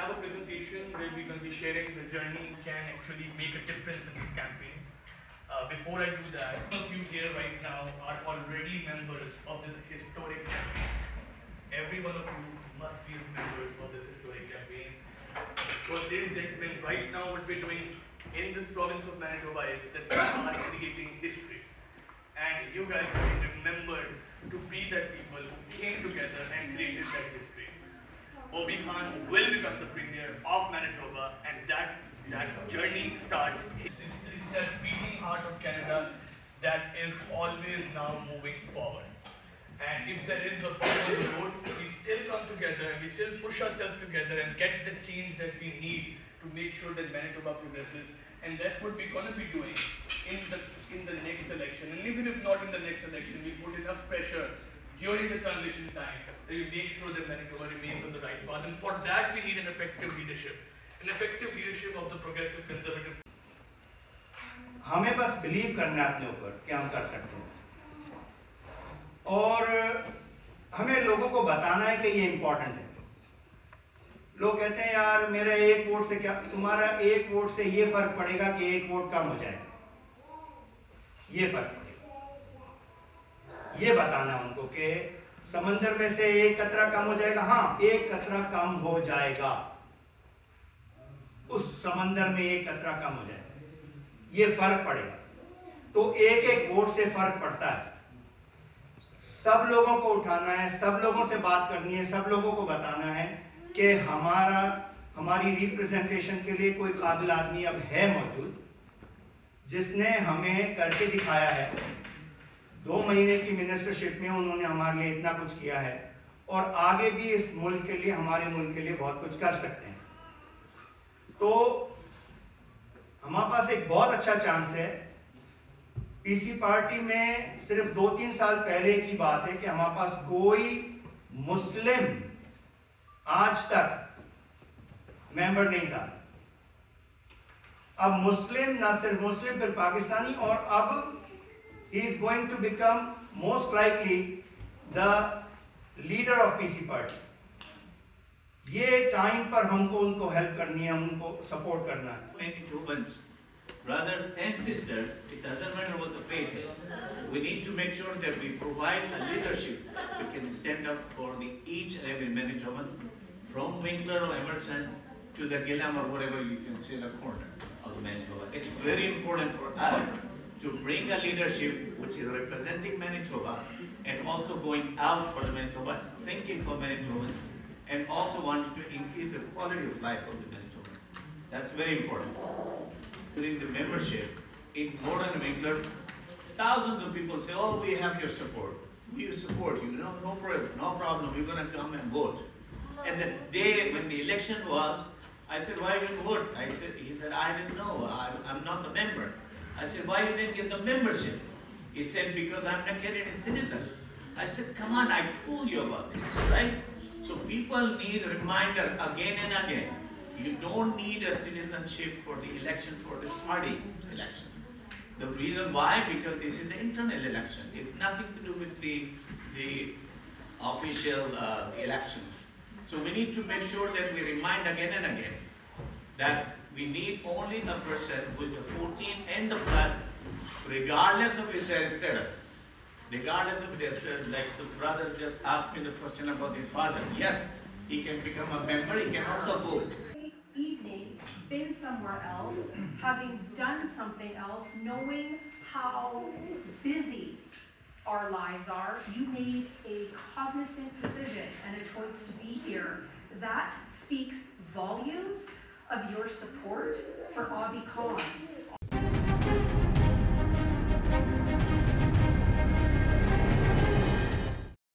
have a presentation where we're going to be sharing the journey can actually make a difference in this campaign. Before I do that, some of you here right now are already members of this historic campaign. Every one of you must be members of this historic campaign. So ladies and gentlemen, right now what we're doing in this province of Manitoba is that we are creating history. And you guys remember to be that people who came together and created that history. OBBY will become the premier of Manitoba, and that journey starts. It's that beating heart of Canada that is always now moving forward. And if there is a problem on the road, we still come together and we still push ourselves together and get the change that we need to make sure that Manitoba progresses. And that's what we're going to be doing in the next election. And even if not in the next election, we put enough pressure during the transition time that we make sure that Manitoba remains on the right path. And for that, we need an effective leadership of the progressive conservative. हमें बस believe करना है अपने ऊपर कि हम कर सकते हैं, और हमें लोगों को बताना है कि ये इम्पोर्टेंट है. लोग कहते हैं यार मेरा एक वोट से क्या, तुम्हारा एक वोट से ये फर्क पड़ेगा कि एक वोट कम हो जाएगा, ये फर्क पड़ेगा. ये बताना है उनको कि समंदर में से एक कतरा कम हो जाएगा. हाँ, एक कतरा कम हो जाएगा, उस समंदर में एक कतरा कम हो जाएगा, ये फर्क पड़ेगा. तो एक एक वोट से फर्क पड़ता है. सब लोगों को उठाना है, सब लोगों से बात करनी है, सब लोगों को बताना है कि हमारी रिप्रेजेंटेशन के लिए कोई काबिल आदमी अब है मौजूद, जिसने हमें करके दिखाया है. 2 महीने की मिनिस्टरशिप में उन्होंने हमारे लिए इतना कुछ किया है, और आगे भी इस मुल्क के लिए, हमारे मुल्क के लिए बहुत कुछ कर सकते हैं. तो हमारे पास एक बहुत अच्छा चांस है. पीसी पार्टी में सिर्फ 2-3 साल पहले की बात है कि हमारे पास कोई मुस्लिम आज तक मेंबर नहीं था. अब मुस्लिम, ना सिर्फ मुस्लिम फिर पाकिस्तानी, और अब he is going to become most likely the leader of PC party. ये टाइम पर हमको उनको हेल्प करनी है, उनको सपोर्ट करना है. Manitobans, brothers and sisters, it doesn't matter what the faith is. We need to make sure that we provide a leadership that can stand up for each and every Manitoban, from Winkler or Emerson to the Gillam or whatever you can say the corner of the Manitoba. It's very important for us to bring a leadership which is representing Manitoba and also going out for the Manitoba, thinking for Manitobans, and also wanting to increase the quality of life of the Manitobans. That's very important. During the membership in modern Winkler, thousands of people say, oh, we have your support. We support you, no problem, we're going to come and vote. And the day when the election was, I said, why didn't you vote? He said, I didn't know, I'm not a member. I said, why you didn't get the membership? He said, because I'm not Canadian citizen. I said, come on, I told you about this, right? So people need a reminder again and again. You don't need a citizenship for the election, for the party election. The reason why, because this is the internal election. It's nothing to do with the official elections. So we need to make sure that we remind again and again that we need only a person who is a 14 and the plus, regardless of their status. Regardless of their status, like the brother just asked me the question about his father. Yes, he can become a member, he can also vote. Evening, been somewhere else, having done something else, knowing how busy our lives are, you made a cognizant decision and a choice to be here. That speaks volumes of your support for OBBY.